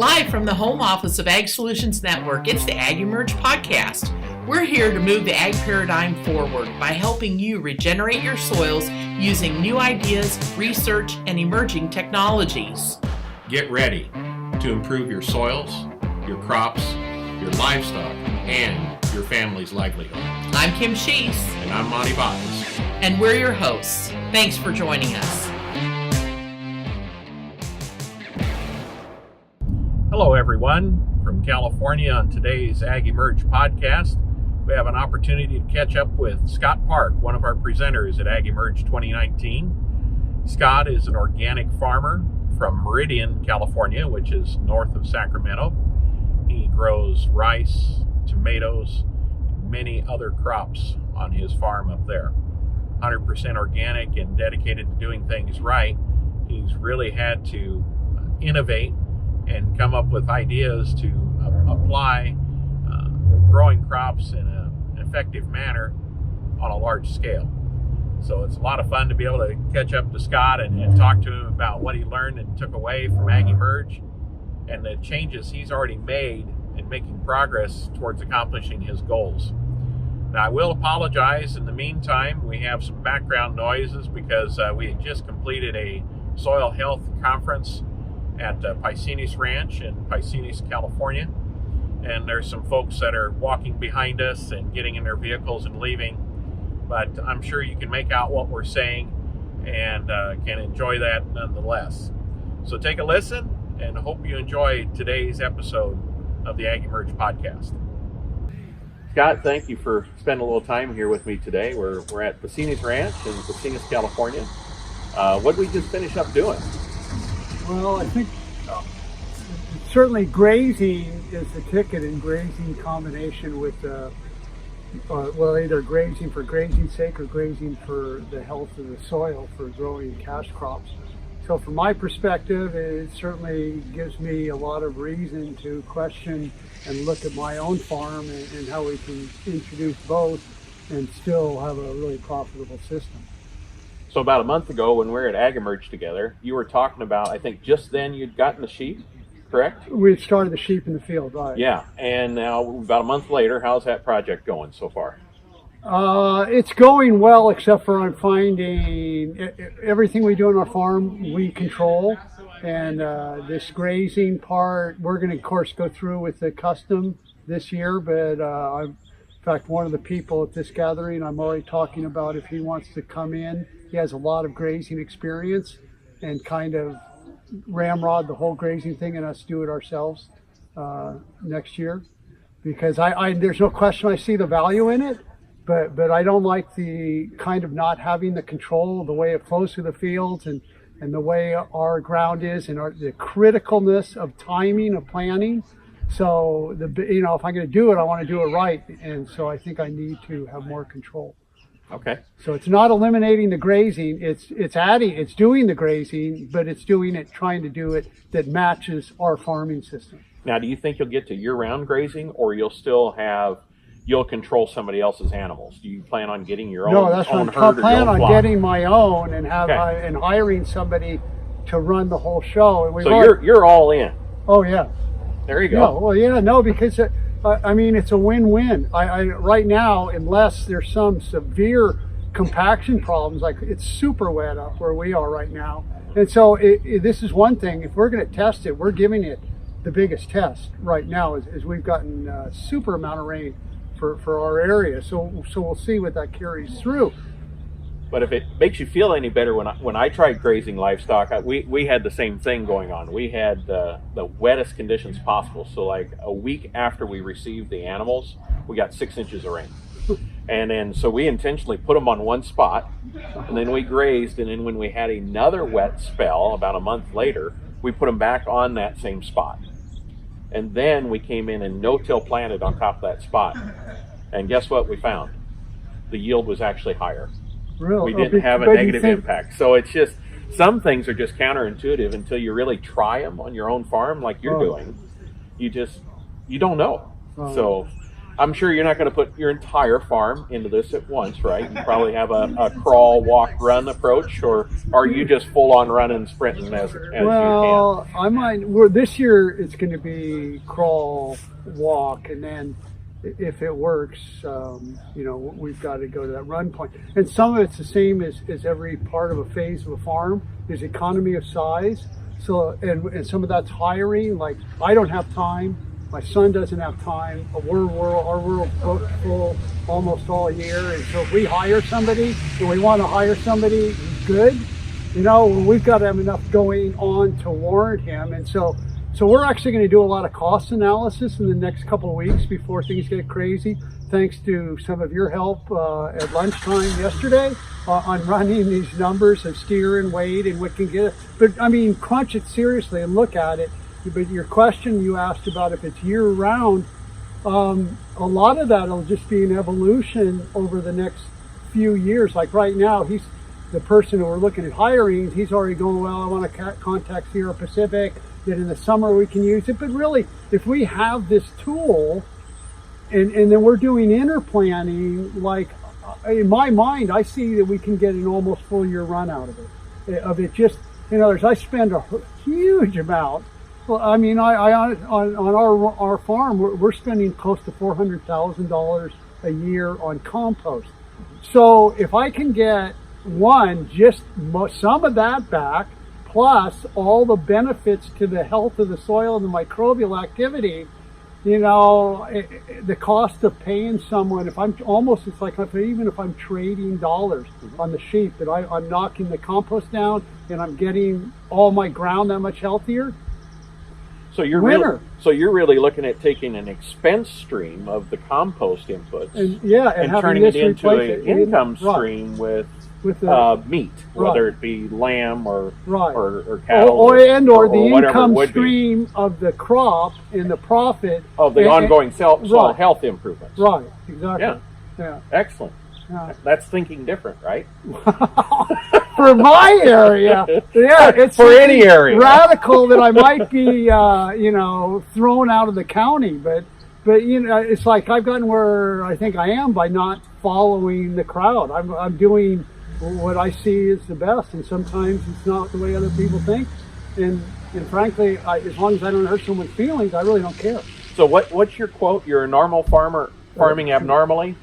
Live from the home office of Ag Solutions Network, it's the AgEmerge Podcast. We're here to move the ag paradigm forward by helping you regenerate your soils using new ideas, research, and emerging technologies. Get ready to improve your soils, your crops, your livestock, and your family's livelihood. I'm Kim Sheese. And I'm Monte Scott. And we're your hosts. Thanks for joining us. Hello, everyone. From California on today's AgEmerge Podcast, we have an opportunity to catch up with Scott Park, one of our presenters at AgEmerge 2019. Scott is an organic farmer from Meridian, California, which is north of Sacramento. He grows rice, tomatoes, and many other crops on his farm up there. 100% organic and dedicated to doing things right. He's really had to innovate and come up with ideas to apply growing crops in an effective manner on a large scale. So it's a lot of fun to be able to catch up to Scott and talk to him about what he learned and took away from AgEmerge and the changes he's already made in making progress towards accomplishing his goals. Now, I will apologize. In the meantime, we have some background noises because we had just completed a soil health conference at Paicines Ranch in Paicines, California. And there's some folks that are walking behind us and getting in their vehicles and leaving. But I'm sure you can make out what we're saying and can enjoy that nonetheless. So take a listen and hope you enjoy today's episode of the AgEmerge Podcast. Scott, thank you for spending a little time here with me today. We're at Paicines Ranch in Paicines, California. What did we just finish up doing? Well, I think certainly grazing is the ticket, and grazing combination with, either grazing for grazing's sake or grazing for the health of the soil for growing cash crops. So from my perspective, it certainly gives me a lot of reason to question and look at my own farm and how we can introduce both and still have a really profitable system. So about a month ago when we were at AgEmerge together, you were talking about, I think just then you'd gotten the sheep, correct? We started the sheep in the field, right. Yeah, and now about a month later, how's that project going so far? It's going well, except for I'm finding everything we do on our farm, we control. And this grazing part, we're going to, of course, go through with the custom this year. But in fact, one of the people at this gathering, I'm already talking about if he wants to come in. He has a lot of grazing experience and kind of ramrod the whole grazing thing and us do it ourselves next year. Because I there's no question I see the value in it. But I don't like the kind of not having the control, the way it flows through the fields and the way our ground is and the criticalness of timing, of planning. So, if I'm going to do it, I want to do it right. And so I think I need to have more control. Okay. So it's not eliminating the grazing, it's doing the grazing, but it's doing it, trying to do it that matches our farming system. Now, do you think you'll get to year-round grazing or you'll control somebody else's animals? Do you plan on getting your own herd? No, that's what I plan on getting my own and and hiring somebody to run the whole show. And you're all in. Oh yeah. There you go. Because it's a win-win. I right now, unless there's some severe compaction problems, like it's super wet up where we are right now, and so this is one thing. If we're going to test it, we're giving it the biggest test right now. Is we've gotten a super amount of rain for our area, so we'll see what that carries through. But if it makes you feel any better, when I tried grazing livestock, we had the same thing going on. We had the wettest conditions possible. So like a week after we received the animals, we got 6 inches of rain. And then so we intentionally put them on one spot, and then we grazed, and then when we had another wet spell about a month later, we put them back on that same spot. And then we came in and no-till planted on top of that spot. And guess what we found? The yield was actually higher. Really? We didn't have a negative impact. So it's just, some things are just counterintuitive until you really try them on your own farm like you're doing. You don't know. So I'm sure you're not going to put your entire farm into this at once, right? You probably have a crawl, walk, run approach, or are you just full on running, sprinting as you can? Well, this year it's going to be crawl, walk, and then if it works, we've got to go to that run point. And some of it's the same as every part of a phase of a farm. There's economy of size. So, and some of that's hiring. Like, I don't have time. My son doesn't have time. Our world's booked full almost all year. And so if we hire somebody and we want to hire somebody good, we've got to have enough going on to warrant him. And so we're actually going to do a lot of cost analysis in the next couple of weeks before things get crazy, thanks to some of your help at lunchtime yesterday on running these numbers of steer and weight and what can get it. But I mean, crunch it seriously and look at it. But your question you asked about if it's year round, a lot of that will just be an evolution over the next few years. Like right now, he's the person who we're looking at hiring. He's already going, well, I want to contact Sierra Pacific, that in the summer we can use it. But really, if we have this tool and then we're doing interplanting, like in my mind, I see that we can get an almost full year run out of it. Just, I spend a huge amount. Well, I mean, on our farm, we're spending close to $400,000 a year on compost. So if I can get just some of that back, plus all the benefits to the health of the soil and the microbial activity, the cost of paying someone, it's like even if I'm trading dollars on the sheep, that I'm knocking the compost down and I'm getting all my ground that much healthier. So you're really looking at taking an expense stream of the compost inputs and turning it into an income stream with meat, whether it be lamb or cattle, or the income stream of the crop and the profit of the ongoing soil health improvements. Right, exactly. Yeah. Excellent. Yeah. That's thinking different, right? For my area, it's for any area radical that I might be, thrown out of the county. But it's like I've gotten where I think I am by not following the crowd. I'm doing what I see is the best, and sometimes it's not the way other people think. And frankly, as long as I don't hurt someone's feelings, I really don't care. So what's your quote? You're a normal farmer farming abnormally,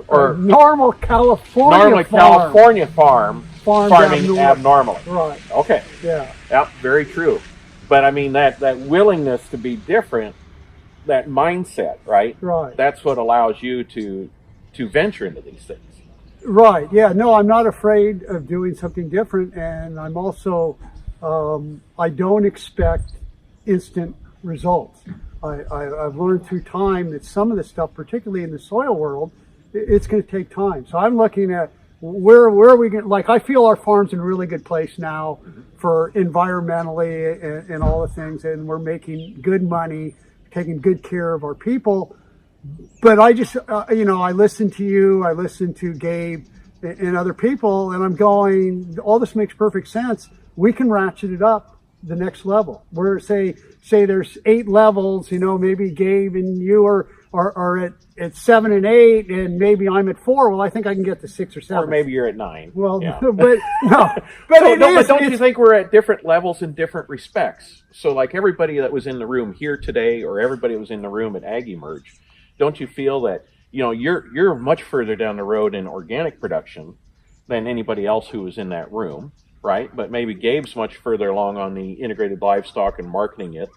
or normal California farm farming abnormally. Right. Okay. Yeah. Yep. Very true. But I mean that willingness to be different, that mindset, right? Right. That's what allows you to venture into these things. Right. Yeah. No, I'm not afraid of doing something different, and I'm also I don't expect instant results. I've learned through time that some of the stuff, particularly in the soil world, it's going to take time. So I'm looking at where are we going? Like, I feel our farm's in a really good place now for environmentally and all the things, and we're making good money, taking good care of our people. But I just, I listen to you, I listen to Gabe and other people, and I'm going, all this makes perfect sense. We can ratchet it up the next level. Where say there's 8 levels, maybe Gabe and you are at 7 and 8, and maybe I'm at 4. Well, I think I can get to 6 or 7. Or maybe you're at 9. Well, yeah. but don't you think we're at different levels in different respects? So like everybody that was in the room here today, or everybody that was in the room at AgEmerge, don't you feel that you're much further down the road in organic production than anybody else who was in that room? Right, but maybe Gabe's much further along on the integrated livestock and marketing it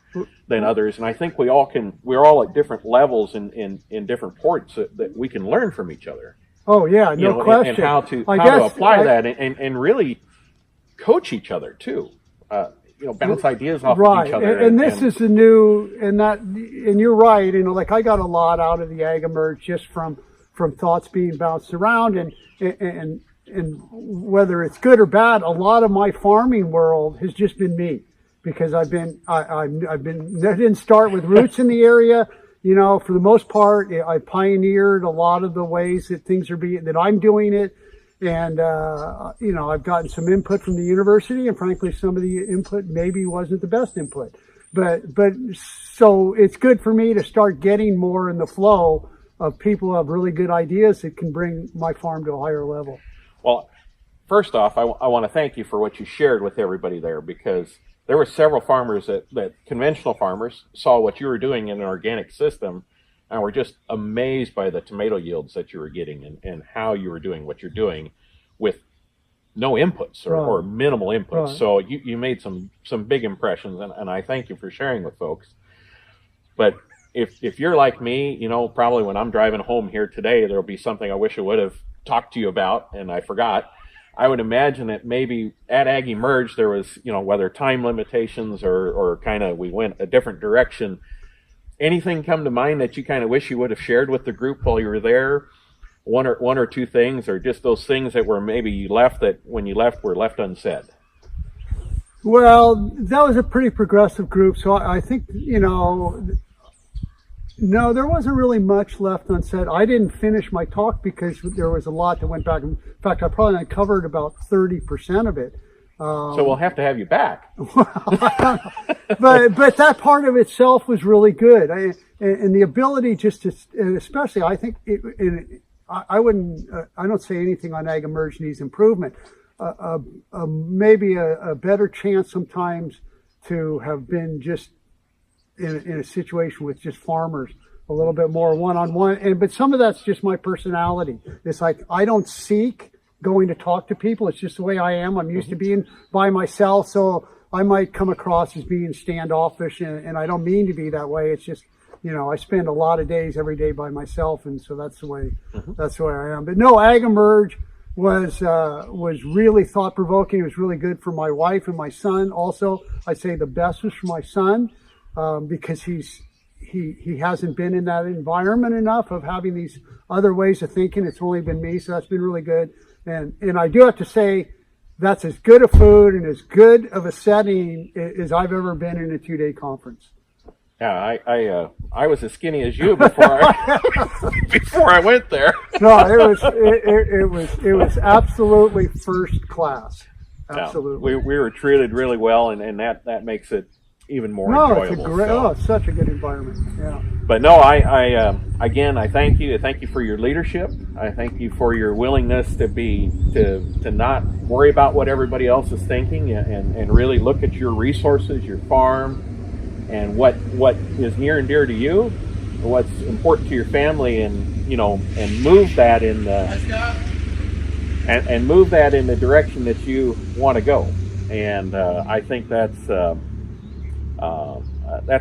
than others, and I think we're all at different levels in different ports that we can learn from each other. Oh yeah, no question. And how to apply that and really coach each other too. Bounce ideas off of each other. And this is the new, and you're right. Like I got a lot out of the AgEmerge just from thoughts being bounced around and whether it's good or bad, a lot of my farming world has just been me, because I didn't start with roots in the area. For the most part, I pioneered a lot of the ways that things are that I'm doing it. And, I've gotten some input from the university, and frankly, some of the input maybe wasn't the best input, but so it's good for me to start getting more in the flow of people who have really good ideas that can bring my farm to a higher level. Well, first off, I want to thank you for what you shared with everybody there, because there were several farmers that conventional farmers saw what you were doing in an organic system and were just amazed by the tomato yields that you were getting and how you were doing what you're doing with no inputs or minimal inputs. Right. So you made some big impressions, and I thank you for sharing with folks. But if you're like me, you know, probably when I'm driving home here today, there'll be something I wish I would have talked to you about and I forgot. I would imagine that maybe at AgEmerge there was, you know, whether time limitations or kind of we went a different direction. Anything come to mind that you kind of wish you would have shared with the group while you were there? One or two things, or just those things that were maybe you left that when you left were left unsaid? Well, that was a pretty progressive group, so I think, you know, no, there wasn't really much left unsaid. I didn't finish my talk because there was a lot that went back. In fact, I probably covered about 30% of it. So we'll have to have you back. but that part of itself was really good. And the ability just to, and especially I think, I don't say anything on AgEmerge needs improvement. Maybe a better chance sometimes to have been just in a situation with just farmers, a little bit more one-on-one. But some of that's just my personality. It's like I don't seek going to talk to people. It's just the way I am. I'm used to being by myself, so I might come across as being standoffish, and I don't mean to be that way. It's just, you know, I spend a lot of days every day by myself, and so that's the way I am. But no, AgEmerge was really thought-provoking. It was really good for my wife and my son. Also, I'd say the best was for my son, because he hasn't been in that environment enough of having these other ways of thinking. It's only been me, so that's been really good. And I do have to say that's as good a food and as good of a setting as I've ever been in a 2-day conference. Yeah, I was as skinny as you before I went there. No, it was absolutely first class. Absolutely. Yeah, we were treated really well, and that makes it even more enjoyable. It's such a good environment. Yeah. But no, I again, I thank you. I thank you for your leadership. I thank you for your willingness to not worry about what everybody else is thinking, and really look at your resources, your farm, and what is near and dear to you, what's important to your family, and move that in the direction that you want to go. And I think that's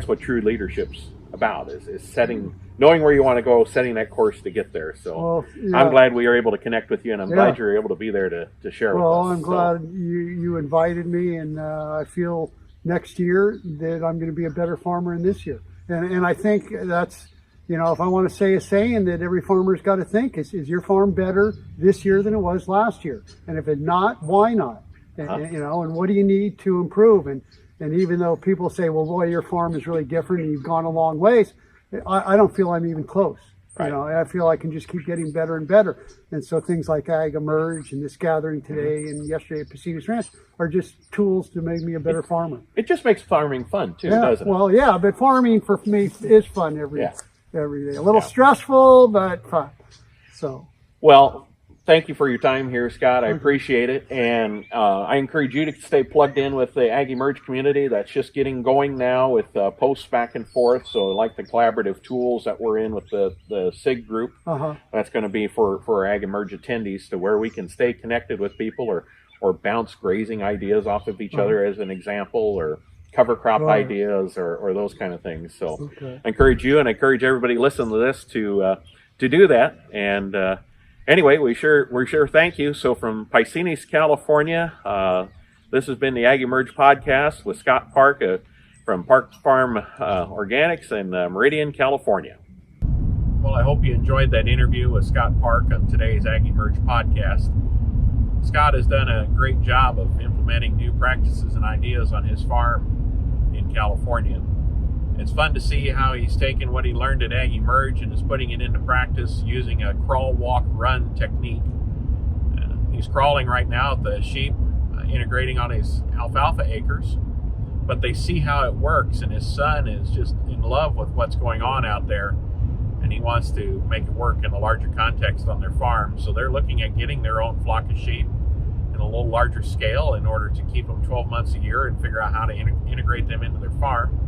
what true leadership's about, is knowing where you want to go, setting that course to get there. So I'm glad we were able to connect with you, and I'm glad you were able to be there to share with us. Well, I'm glad you invited me, and I feel next year that I'm going to be a better farmer than this year. And I think that's, if I want to say a saying that every farmer's got to think is your farm better this year than it was last year? And if it's not, why not? And, and what do you need to improve? And even though people say, well, boy, your farm is really different and you've gone a long ways, I don't feel I'm even close. Right. I feel I can just keep getting better and better. And so things like AgEmerge and this gathering today and yesterday at Paicines Ranch are just tools to make me a better farmer. It just makes farming fun too, doesn't it? Well, yeah, but farming for me is fun every day. A little stressful, but fun. So. Well, thank you for your time here, Scott. I appreciate it. And I encourage you to stay plugged in with the AgEmerge community. That's just getting going now with posts back and forth. So like the collaborative tools that we're in with the SIG group, that's going to be for our AgEmerge attendees, to where we can stay connected with people or bounce grazing ideas off of each other as an example, or cover crop ideas or those kind of things. So I encourage you, and I encourage everybody listening to this to do that. And anyway, we sure thank you. So from Paicines, California, this has been the AgEmerge Podcast with Scott Park from Park Farm Organics in Meridian, California. Well, I hope you enjoyed that interview with Scott Park on today's AgEmerge Podcast. Scott has done a great job of implementing new practices and ideas on his farm in California. It's fun to see how he's taken what he learned at AgEmerge and is putting it into practice using a crawl, walk, run technique. He's crawling right now at the sheep, integrating on his alfalfa acres, but they see how it works, and his son is just in love with what's going on out there. and he wants to make it work in a larger context on their farm. So they're looking at getting their own flock of sheep in a little larger scale in order to keep them 12 months a year and figure out how to integrate them into their farm.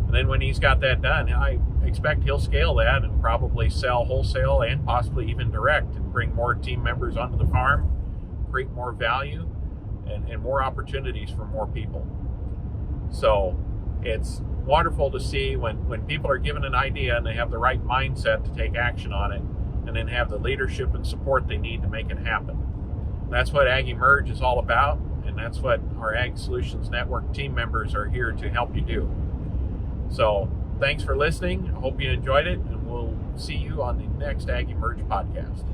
And then when he's got that done, I expect he'll scale that and probably sell wholesale and possibly even direct and bring more team members onto the farm, create more value and more opportunities for more people. So it's wonderful to see when people are given an idea and they have the right mindset to take action on it, and then have the leadership and support they need to make it happen. That's what AgEmerge is all about, and that's what our Ag Solutions Network team members are here to help you do. So thanks for listening. I hope you enjoyed it, and we'll see you on the next AgEmerge podcast.